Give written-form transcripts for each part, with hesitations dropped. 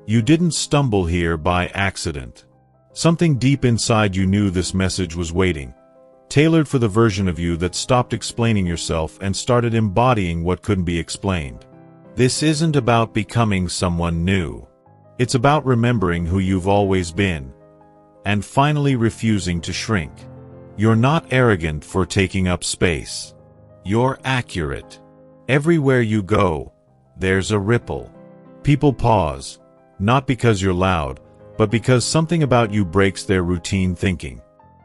You didn't stumble here by accident. Something deep inside you knew this message was waiting, tailored for the version of you that stopped explaining yourself and started embodying what couldn't be explained. This isn't about becoming someone new. It's about remembering who you've always been, and finally refusing to shrink. You're not arrogant for taking up space. You're accurate. Everywhere you go, there's a ripple. People pause, not because you're loud, but because something about you breaks their routine thinking.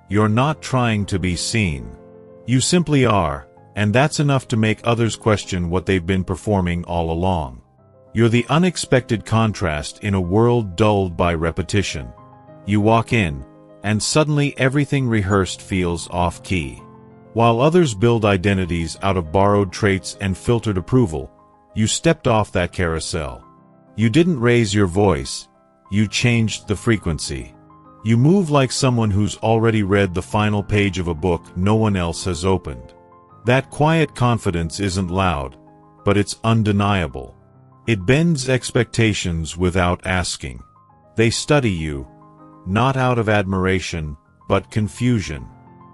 You're not trying to be seen. You simply are, and that's enough to make others question what they've been performing all along. You're the unexpected contrast in a world dulled by repetition. You walk in, and suddenly everything rehearsed feels off-key. While others build identities out of borrowed traits and filtered approval, you stepped off that carousel. You didn't raise your voice, you changed the frequency. You move like someone who's already read the final page of a book no one else has opened. That quiet confidence isn't loud, but it's undeniable. It bends expectations without asking. They study you, not out of admiration, but confusion.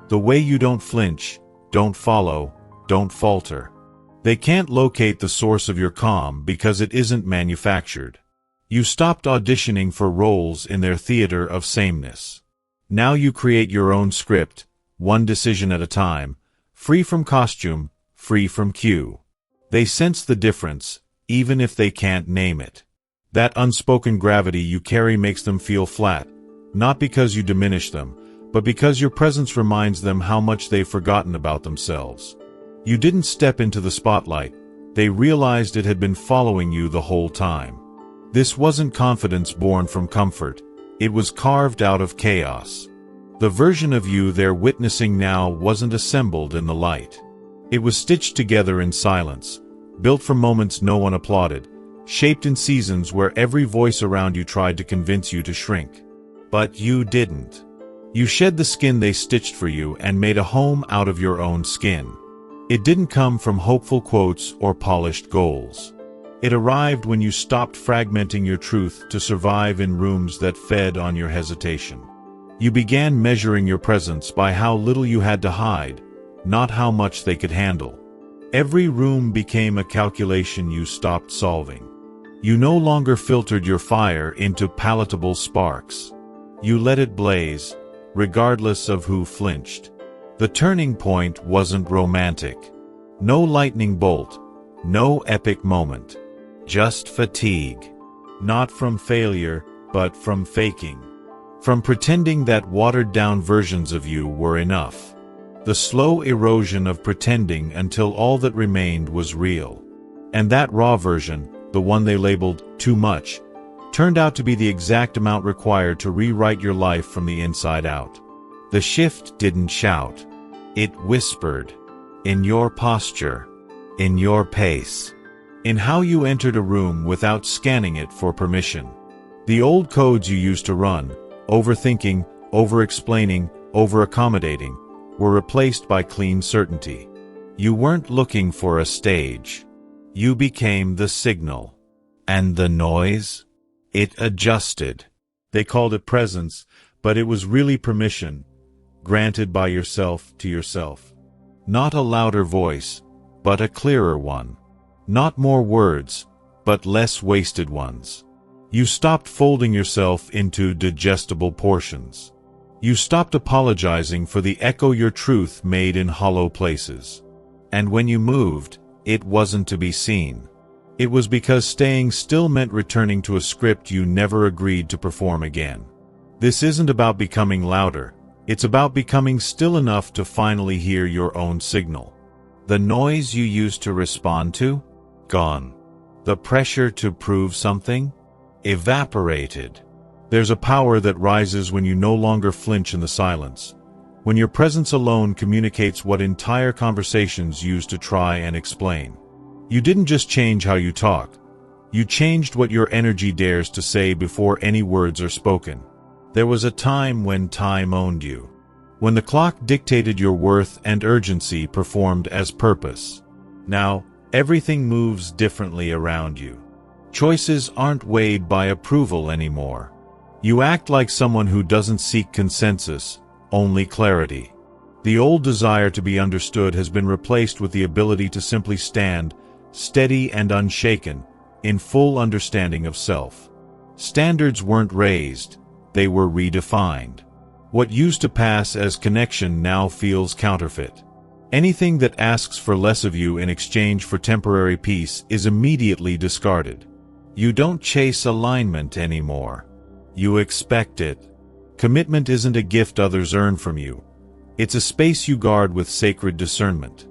The way you don't flinch, don't follow, don't falter. They can't locate the source of your calm because it isn't manufactured. You stopped auditioning for roles in their theater of sameness. Now you create your own script, one decision at a time, free from costume, free from cue. They sense the difference, even if they can't name it. That unspoken gravity you carry makes them feel flat, not because you diminish them, but because your presence reminds them how much they've forgotten about themselves. You didn't step into the spotlight, they realized it had been following you the whole time. This wasn't confidence born from comfort, it was carved out of chaos. The version of you they're witnessing now wasn't assembled in the light. It was stitched together in silence, built from moments no one applauded, shaped in seasons where every voice around you tried to convince you to shrink. But you didn't. You shed the skin they stitched for you and made a home out of your own skin. It didn't come from hopeful quotes or polished goals. It arrived when you stopped fragmenting your truth to survive in rooms that fed on your hesitation. You began measuring your presence by how little you had to hide, not how much they could handle. Every room became a calculation you stopped solving. You no longer filtered your fire into palatable sparks. You let it blaze, regardless of who flinched. The turning point wasn't romantic. No lightning bolt, no epic moment. Just fatigue. Not from failure, but from faking. From pretending that watered-down versions of you were enough. The slow erosion of pretending until all that remained was real. And that raw version, the one they labeled too much, turned out to be the exact amount required to rewrite your life from the inside out. The shift didn't shout. It whispered. In your posture. In your pace. In how you entered a room without scanning it for permission. The old codes you used to run, overthinking, over-explaining, over-accommodating, were replaced by clean certainty. You weren't looking for a stage. You became the signal. And the noise? It adjusted. They called it presence, but it was really permission, granted by yourself to yourself. Not a louder voice, but a clearer one. Not more words, but less wasted ones. You stopped folding yourself into digestible portions. You stopped apologizing for the echo your truth made in hollow places. And when you moved, it wasn't to be seen. It was because staying still meant returning to a script you never agreed to perform again. This isn't about becoming louder. It's about becoming still enough to finally hear your own signal. The noise you used to respond to? Gone. The pressure to prove something? Evaporated. There's a power that rises when you no longer flinch in the silence. When your presence alone communicates what entire conversations used to try and explain. You didn't just change how you talk. You changed what your energy dares to say before any words are spoken. There was a time when time owned you. When the clock dictated your worth and urgency performed as purpose. Now, everything moves differently around you. Choices aren't weighed by approval anymore. You act like someone who doesn't seek consensus, only clarity. The old desire to be understood has been replaced with the ability to simply stand, steady and unshaken, in full understanding of self. Standards weren't raised, they were redefined. What used to pass as connection now feels counterfeit. Anything that asks for less of you in exchange for temporary peace is immediately discarded. You don't chase alignment anymore. You expect it. Commitment isn't a gift others earn from you. It's a space you guard with sacred discernment.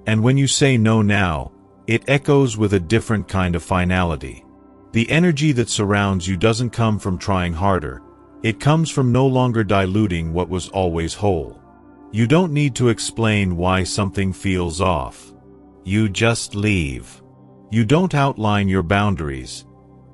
And when you say no now, it echoes with a different kind of finality. The energy that surrounds you doesn't come from trying harder. It comes from no longer diluting what was always whole. You don't need to explain why something feels off. You just leave. You don't outline your boundaries.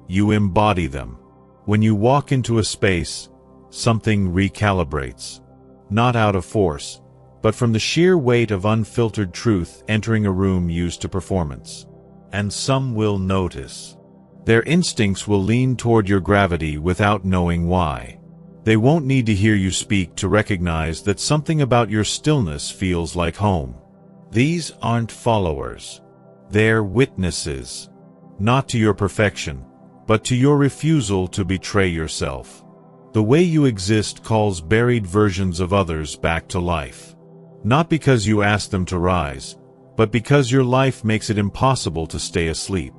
You embody them. When you walk into a space, something recalibrates. Not out of force, but from the sheer weight of unfiltered truth entering a room used to performance. And some will notice. Their instincts will lean toward your gravity without knowing why. They won't need to hear you speak to recognize that something about your stillness feels like home. These aren't followers. They're witnesses. Not to your perfection, but to your refusal to betray yourself. The way you exist calls buried versions of others back to life. Not because you ask them to rise, but because your life makes it impossible to stay asleep.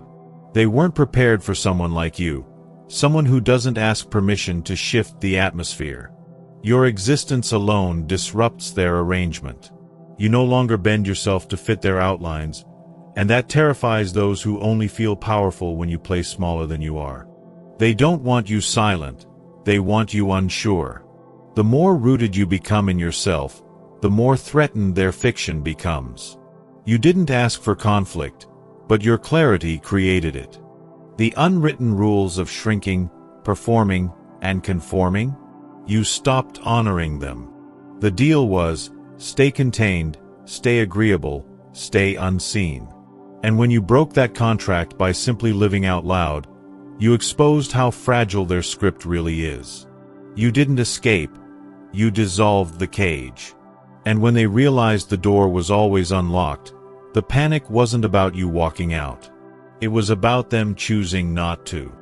They weren't prepared for someone like you, someone who doesn't ask permission to shift the atmosphere. Your existence alone disrupts their arrangement. You no longer bend yourself to fit their outlines, and that terrifies those who only feel powerful when you play smaller than you are. They don't want you silent, they want you unsure. The more rooted you become in yourself, the more threatened their fiction becomes. You didn't ask for conflict, but your clarity created it. The unwritten rules of shrinking, performing, and conforming, you stopped honoring them. The deal was, stay contained, stay agreeable, stay unseen. And when you broke that contract by simply living out loud, you exposed how fragile their script really is. You didn't escape, you dissolved the cage. And when they realized the door was always unlocked, the panic wasn't about you walking out. It was about them choosing not to.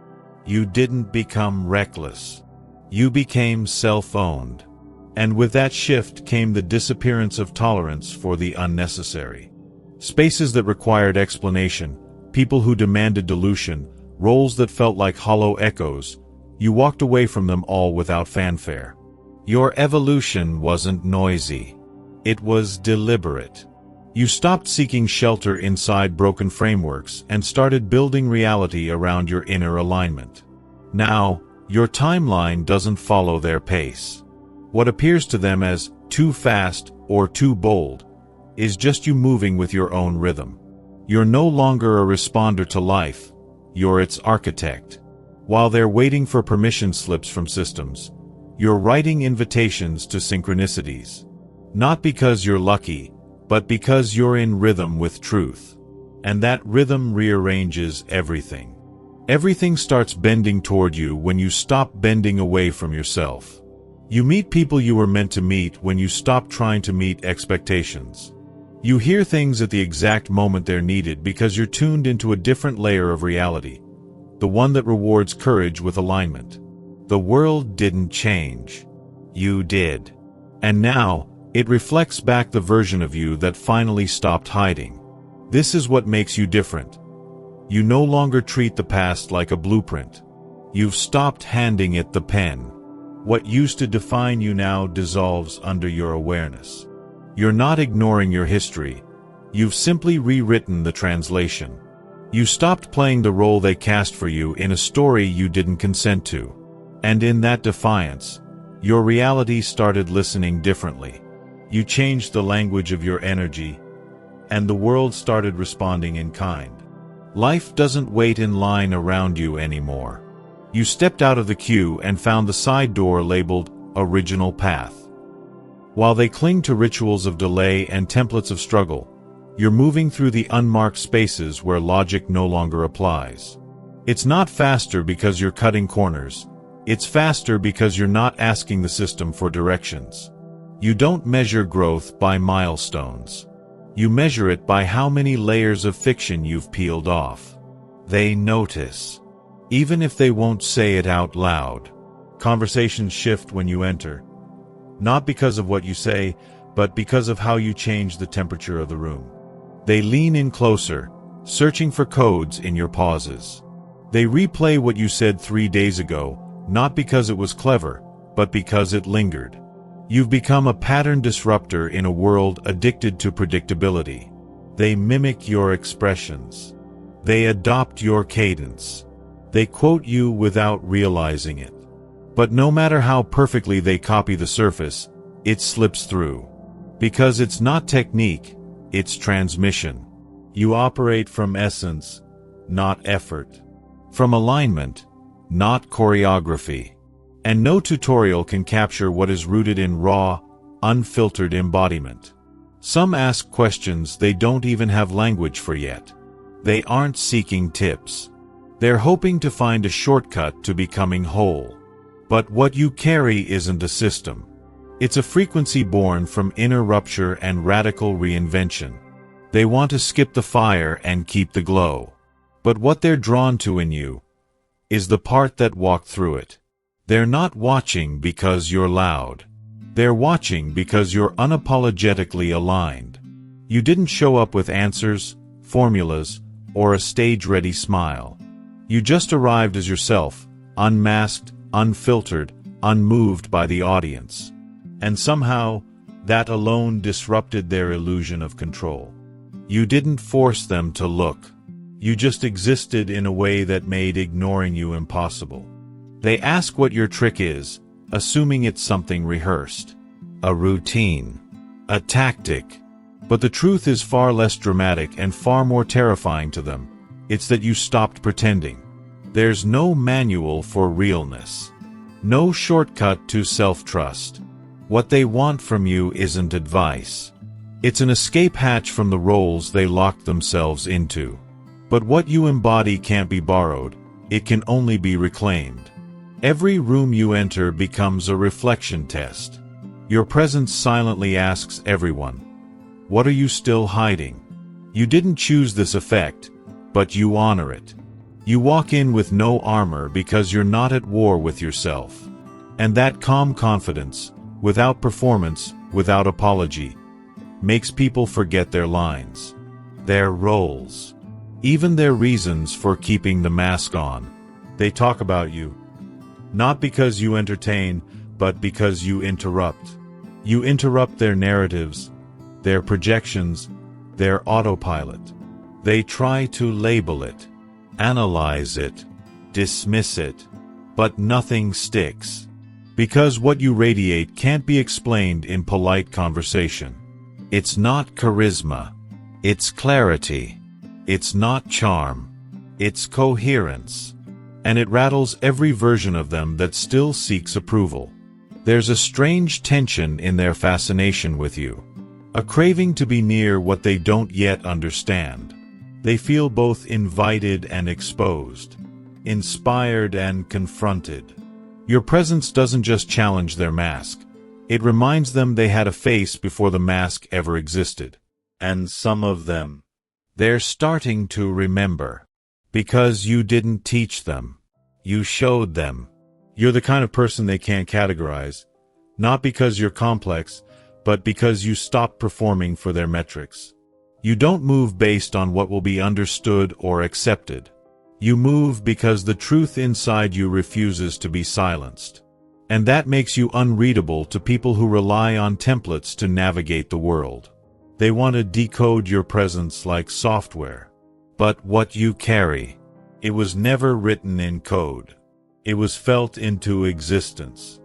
You didn't become reckless. You became self-owned. And with that shift came the disappearance of tolerance for the unnecessary. Spaces that required explanation, people who demanded dilution, roles that felt like hollow echoes, you walked away from them all without fanfare. Your evolution wasn't noisy. It was deliberate. You stopped seeking shelter inside broken frameworks and started building reality around your inner alignment. Now, your timeline doesn't follow their pace. What appears to them as too fast or too bold is just you moving with your own rhythm. You're no longer a responder to life, you're its architect. While they're waiting for permission slips from systems, you're writing invitations to synchronicities. Not because you're lucky, but because you're in rhythm with truth. And that rhythm rearranges everything. Everything starts bending toward you when you stop bending away from yourself. You meet people you were meant to meet when you stop trying to meet expectations. You hear things at the exact moment they're needed because you're tuned into a different layer of reality, the one that rewards courage with alignment. The world didn't change. You did. And now, it reflects back the version of you that finally stopped hiding. This is what makes you different. You no longer treat the past like a blueprint. You've stopped handing it the pen. What used to define you now dissolves under your awareness. You're not ignoring your history. You've simply rewritten the translation. You stopped playing the role they cast for you in a story you didn't consent to. And in that defiance, your reality started listening differently. You changed the language of your energy, and the world started responding in kind. Life doesn't wait in line around you anymore. You stepped out of the queue and found the side door labeled Original Path. While they cling to rituals of delay and templates of struggle, you're moving through the unmarked spaces where logic no longer applies. It's not faster because you're cutting corners. It's faster because you're not asking the system for directions. You don't measure growth by milestones. You measure it by how many layers of fiction you've peeled off. They notice, even if they won't say it out loud. Conversations shift when you enter, not because of what you say, but because of how you change the temperature of the room. They lean in closer, searching for codes in your pauses. They replay what you said 3 days ago, not because it was clever, but because it lingered. You've become a pattern disruptor in a world addicted to predictability. They mimic your expressions. They adopt your cadence. They quote you without realizing it. But no matter how perfectly they copy the surface, it slips through. Because it's not technique, it's transmission. You operate from essence, not effort. From alignment, not choreography. And no tutorial can capture what is rooted in raw, unfiltered embodiment. Some ask questions they don't even have language for yet. They aren't seeking tips. They're hoping to find a shortcut to becoming whole. But what you carry isn't a system. It's a frequency born from inner rupture and radical reinvention. They want to skip the fire and keep the glow. But what they're drawn to in you is the part that walked through it. They're not watching because you're loud. They're watching because you're unapologetically aligned. You didn't show up with answers, formulas, or a stage-ready smile. You just arrived as yourself, unmasked, unfiltered, unmoved by the audience. And somehow, that alone disrupted their illusion of control. You didn't force them to look. You just existed in a way that made ignoring you impossible. They ask what your trick is, assuming it's something rehearsed. A routine. A tactic. But the truth is far less dramatic and far more terrifying to them. It's that you stopped pretending. There's no manual for realness. No shortcut to self-trust. What they want from you isn't advice. It's an escape hatch from the roles they locked themselves into. But what you embody can't be borrowed. It can only be reclaimed. Every room you enter becomes a reflection test. Your presence silently asks everyone, what are you still hiding? You didn't choose this effect, but you honor it. You walk in with no armor because you're not at war with yourself. And that calm confidence, without performance, without apology, makes people forget their lines, their roles, even their reasons for keeping the mask on. They talk about you, not because you entertain, but because you interrupt. You interrupt their narratives, their projections, their autopilot. They try to label it, analyze it, dismiss it, but nothing sticks. Because what you radiate can't be explained in polite conversation. It's not charisma. It's clarity. It's not charm. It's coherence. And it rattles every version of them that still seeks approval. There's a strange tension in their fascination with you. A craving to be near what they don't yet understand. They feel both invited and exposed, inspired and confronted. Your presence doesn't just challenge their mask. It reminds them they had a face before the mask ever existed. And some of them, they're starting to remember. Because you didn't teach them. You showed them. You're the kind of person they can't categorize. Not because you're complex, but because you stopped performing for their metrics. You don't move based on what will be understood or accepted. You move because the truth inside you refuses to be silenced. And that makes you unreadable to people who rely on templates to navigate the world. They want to decode your presence like software. But what you carry, it was never written in code. It was felt into existence.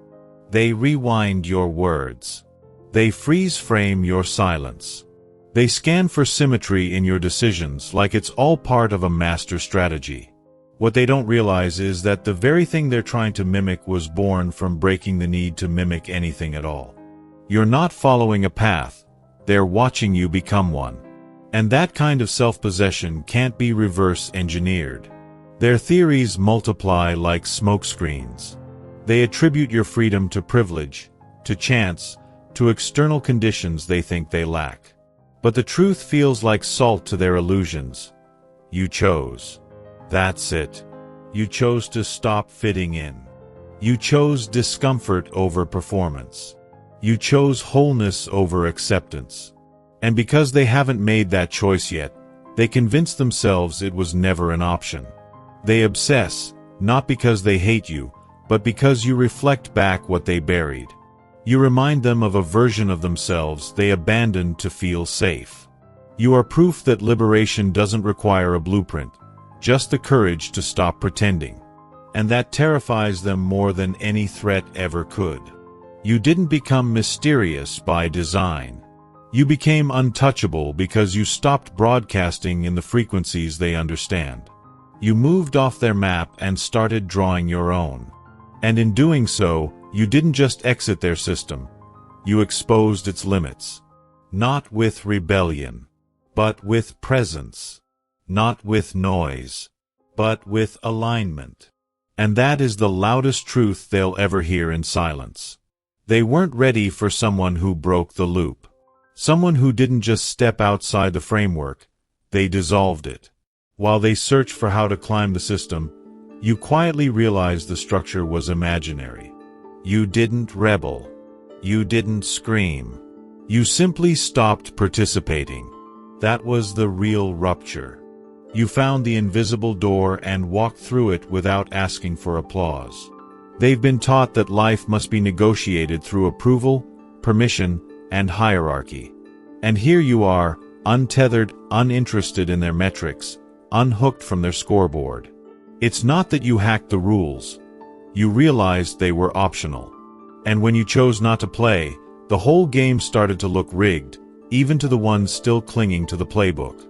They rewind your words. They freeze-frame your silence. They scan for symmetry in your decisions like it's all part of a master strategy. What they don't realize is that the very thing they're trying to mimic was born from breaking the need to mimic anything at all. You're not following a path. They're watching you become one. And that kind of self-possession can't be reverse-engineered. Their theories multiply like smokescreens. They attribute your freedom to privilege, to chance, to external conditions they think they lack. But the truth feels like salt to their illusions. You chose. That's it. You chose to stop fitting in. You chose discomfort over performance. You chose wholeness over acceptance. And because they haven't made that choice yet, they convince themselves it was never an option. They obsess, not because they hate you, but because you reflect back what they buried. You remind them of a version of themselves they abandoned to feel safe. You are proof that liberation doesn't require a blueprint, just the courage to stop pretending. And that terrifies them more than any threat ever could. You didn't become mysterious by design. You became untouchable because you stopped broadcasting in the frequencies they understand. You moved off their map and started drawing your own. And in doing so, you didn't just exit their system. You exposed its limits. Not with rebellion, but with presence. Not with noise, but with alignment. And that is the loudest truth they'll ever hear in silence. They weren't ready for someone who broke the loop. Someone who didn't just step outside the framework, they dissolved it. While they searched for how to climb the system, you quietly realized the structure was imaginary. You didn't rebel. You didn't scream. You simply stopped participating. That was the real rupture. You found the invisible door and walked through it without asking for applause. They've been taught that life must be negotiated through approval, permission, and hierarchy. And here you are, untethered, uninterested in their metrics, unhooked from their scoreboard. It's not that you hacked the rules. You realized they were optional. And when you chose not to play, the whole game started to look rigged, even to the ones still clinging to the playbook.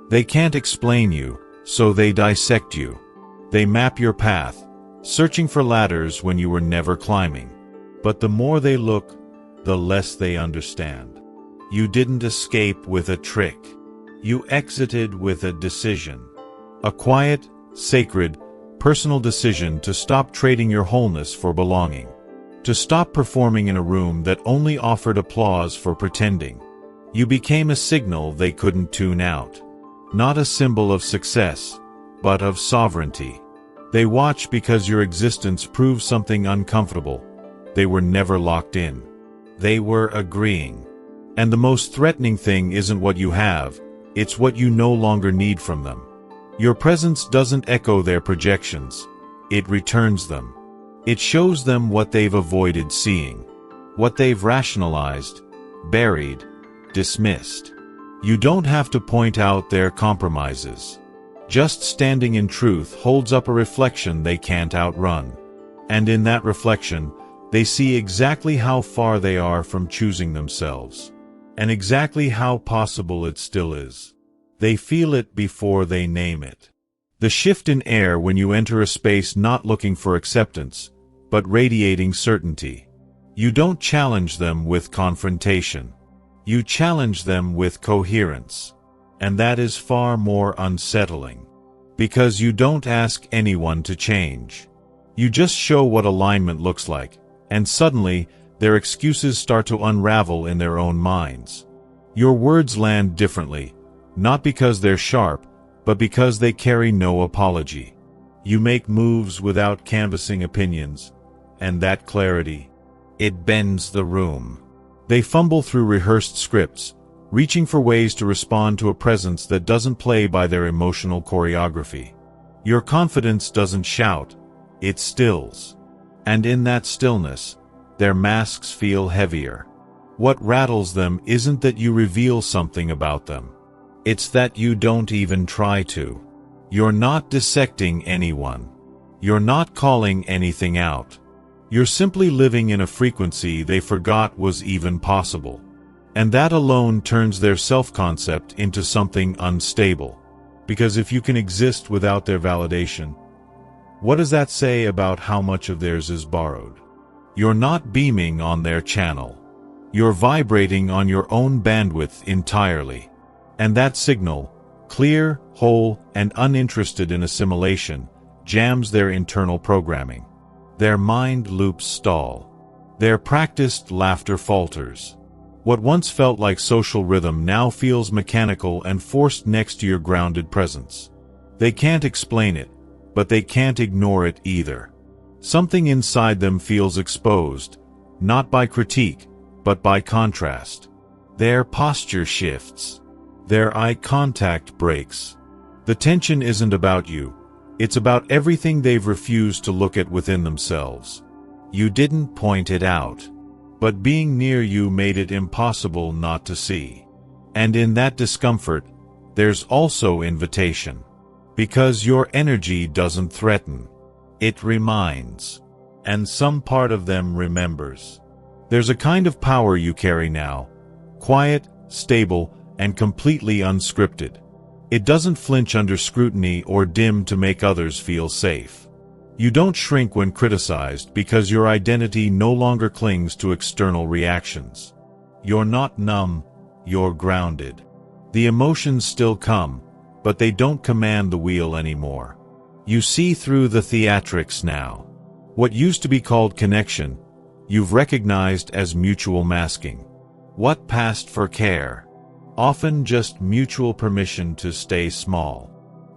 They can't explain you, so they dissect you. They map your path, searching for ladders when you were never climbing. But the more they look, the less they understand. You didn't escape with a trick. You exited with a decision. A quiet, sacred, personal decision to stop trading your wholeness for belonging. To stop performing in a room that only offered applause for pretending. You became a signal they couldn't tune out. Not a symbol of success, but of sovereignty. They watch because your existence proved something uncomfortable. They were never locked in. They were agreeing. And the most threatening thing isn't what you have, it's what you no longer need from them. Your presence doesn't echo their projections. It returns them. It shows them what they've avoided seeing, what they've rationalized, buried, dismissed. You don't have to point out their compromises. Just standing in truth holds up a reflection they can't outrun. And in that reflection, they see exactly how far they are from choosing themselves. And exactly how possible it still is. They feel it before they name it. The shift in air when you enter a space not looking for acceptance, but radiating certainty. You don't challenge them with confrontation. You challenge them with coherence. And that is far more unsettling. Because you don't ask anyone to change. You just show what alignment looks like, and suddenly, their excuses start to unravel in their own minds. Your words land differently, not because they're sharp, but because they carry no apology. You make moves without canvassing opinions, and that clarity, it bends the room. They fumble through rehearsed scripts, reaching for ways to respond to a presence that doesn't play by their emotional choreography. Your confidence doesn't shout, it stills. And in that stillness, their masks feel heavier. What rattles them isn't that you reveal something about them. It's that you don't even try to. You're not dissecting anyone. You're not calling anything out. You're simply living in a frequency they forgot was even possible. And that alone turns their self-concept into something unstable. Because if you can exist without their validation, what does that say about how much of theirs is borrowed? You're not beaming on their channel. You're vibrating on your own bandwidth entirely. And that signal, clear, whole, and uninterested in assimilation, jams their internal programming. Their mind loops stall. Their practiced laughter falters. What once felt like social rhythm now feels mechanical and forced next to your grounded presence. They can't explain it, but they can't ignore it either. Something inside them feels exposed, not by critique, but by contrast. Their posture shifts. Their eye contact breaks. The tension isn't about you. It's about everything they've refused to look at within themselves. You didn't point it out, but being near you made it impossible not to see. And in that discomfort, there's also invitation. Because your energy doesn't threaten. It reminds. And some part of them remembers. There's a kind of power you carry now. Quiet, stable, and completely unscripted. It doesn't flinch under scrutiny or dim to make others feel safe. You don't shrink when criticized because your identity no longer clings to external reactions. You're not numb, you're grounded. The emotions still come, but they don't command the wheel anymore. You see through the theatrics now. What used to be called connection, you've recognized as mutual masking. What passed for care? Often just mutual permission to stay small.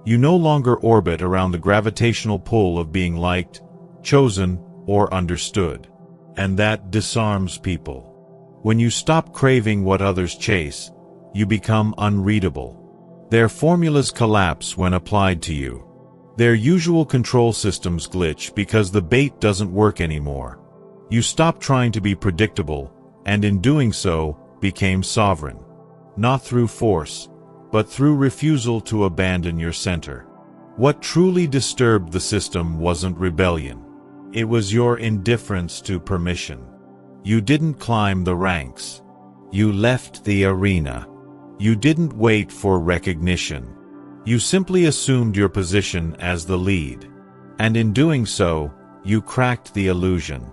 You no longer orbit around the gravitational pull of being liked, chosen, or understood. And that disarms people. When you stop craving what others chase, you become unreadable. Their formulas collapse when applied to you. Their usual control systems glitch because the bait doesn't work anymore. You stop trying to be predictable, and in doing so, became sovereign. Not through force, but through refusal to abandon your center. What truly disturbed the system wasn't rebellion. It was your indifference to permission. You didn't climb the ranks. You left the arena. You didn't wait for recognition. You simply assumed your position as the lead. And in doing so, you cracked the illusion.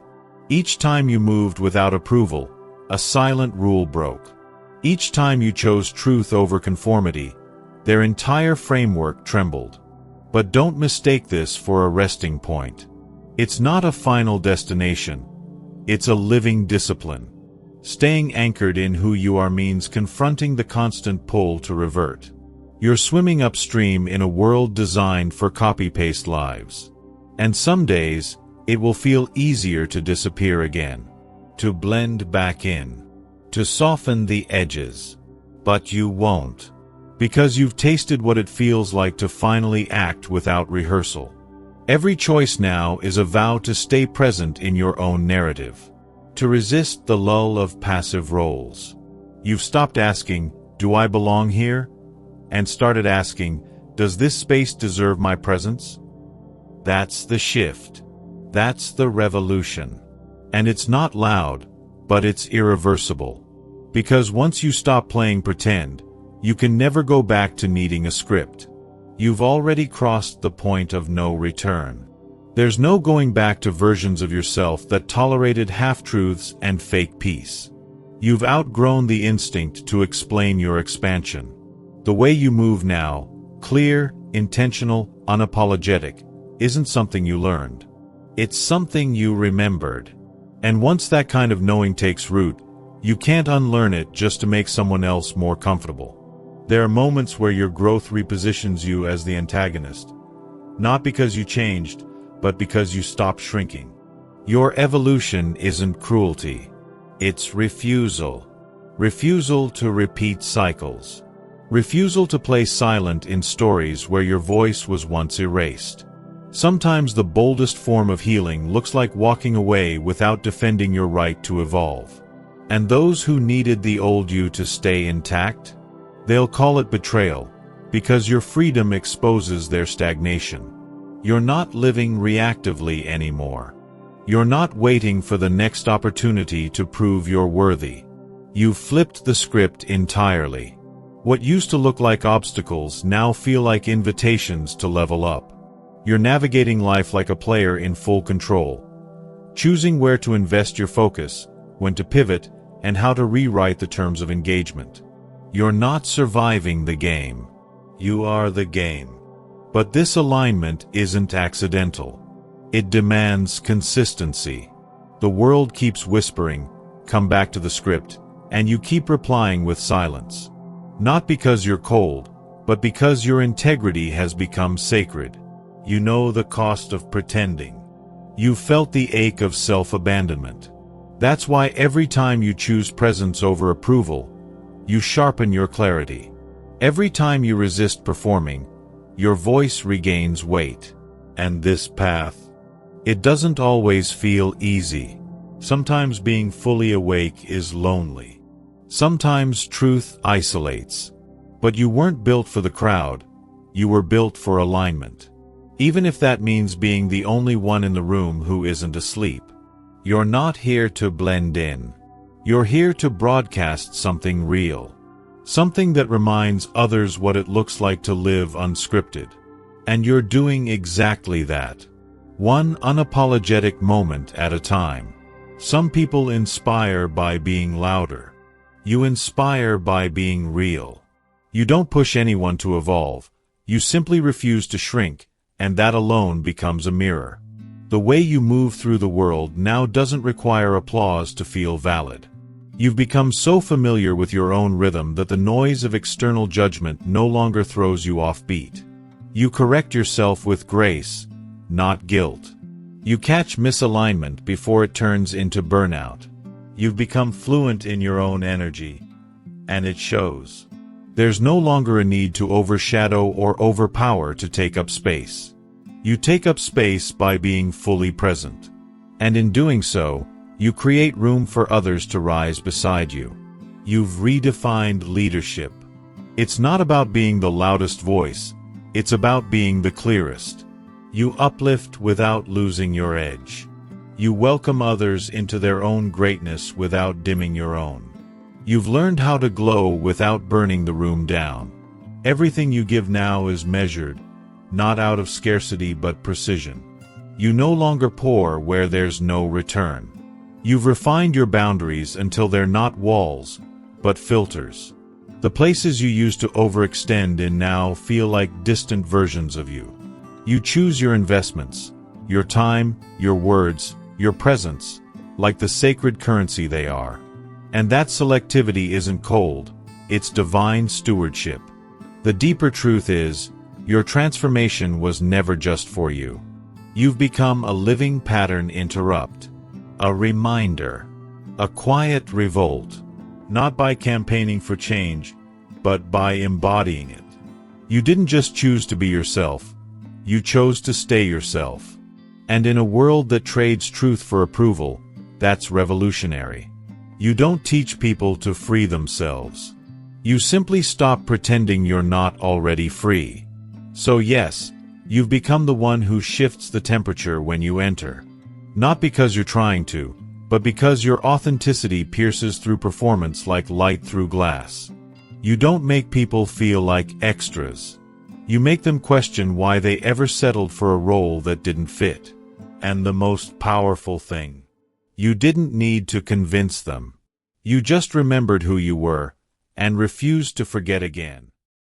Each time you moved without approval, a silent rule broke. Each time you chose truth over conformity, their entire framework trembled. But don't mistake this for a resting point. It's not a final destination. It's a living discipline. Staying anchored in who you are means confronting the constant pull to revert. You're swimming upstream in a world designed for copy-paste lives. And some days, it will feel easier to disappear again. To blend back in. To soften the edges. But you won't. Because you've tasted what it feels like to finally act without rehearsal. Every choice now is a vow to stay present in your own narrative. To resist the lull of passive roles. You've stopped asking, "Do I belong here?" and started asking, "Does this space deserve my presence?" That's the shift. That's the revolution. And it's not loud, but it's irreversible. Because once you stop playing pretend, you can never go back to needing a script. You've already crossed the point of no return. There's no going back to versions of yourself that tolerated half-truths and fake peace. You've outgrown the instinct to explain your expansion. The way you move now, clear, intentional, unapologetic, isn't something you learned. It's something you remembered. And once that kind of knowing takes root, you can't unlearn it just to make someone else more comfortable. There are moments where your growth repositions you as the antagonist. Not because you changed, but because you stopped shrinking. Your evolution isn't cruelty. It's refusal. Refusal to repeat cycles. Refusal to play silent in stories where your voice was once erased. Sometimes the boldest form of healing looks like walking away without defending your right to evolve. And those who needed the old you to stay intact? They'll call it betrayal, because your freedom exposes their stagnation. You're not living reactively anymore. You're not waiting for the next opportunity to prove you're worthy. You've flipped the script entirely. What used to look like obstacles now feel like invitations to level up. You're navigating life like a player in full control, choosing where to invest your focus, when to pivot, and how to rewrite the terms of engagement. You're not surviving the game. You are the game. But this alignment isn't accidental. It demands consistency. The world keeps whispering, "Come back to the script," and you keep replying with silence. Not because you're cold, but because your integrity has become sacred. You know the cost of pretending. You've felt the ache of self-abandonment. That's why every time you choose presence over approval, you sharpen your clarity. Every time you resist performing, your voice regains weight. And this path, it doesn't always feel easy. Sometimes being fully awake is lonely. Sometimes truth isolates. But you weren't built for the crowd. You were built for alignment. Even if that means being the only one in the room who isn't asleep. You're not here to blend in. You're here to broadcast something real. Something that reminds others what it looks like to live unscripted. And you're doing exactly that. One unapologetic moment at a time. Some people inspire by being louder. You inspire by being real. You don't push anyone to evolve. You simply refuse to shrink, and that alone becomes a mirror. The way you move through the world now doesn't require applause to feel valid. You've become so familiar with your own rhythm that the noise of external judgment no longer throws you off beat. You correct yourself with grace, not guilt. You catch misalignment before it turns into burnout. You've become fluent in your own energy, and it shows. There's no longer a need to overshadow or overpower to take up space. You take up space by being fully present. And in doing so, you create room for others to rise beside you. You've redefined leadership. It's not about being the loudest voice, it's about being the clearest. You uplift without losing your edge. You welcome others into their own greatness without dimming your own. You've learned how to glow without burning the room down. Everything you give now is measured, not out of scarcity but precision. You no longer pour where there's no return. You've refined your boundaries until they're not walls, but filters. The places you used to overextend in now feel like distant versions of you. You choose your investments, your time, your words, your presence, like the sacred currency they are. And that selectivity isn't cold, it's divine stewardship. The deeper truth is, your transformation was never just for you. You've become a living pattern interrupt. A reminder. A quiet revolt. Not by campaigning for change, but by embodying it. You didn't just choose to be yourself. You chose to stay yourself. And in a world that trades truth for approval, that's revolutionary. You don't teach people to free themselves. You simply stop pretending you're not already free. So yes, you've become the one who shifts the temperature when you enter. Not because you're trying to, but because your authenticity pierces through performance like light through glass. You don't make people feel like extras. You make them question why they ever settled for a role that didn't fit. And the most powerful thing, you didn't need to convince them. You just remembered who you were, and refused to forget again.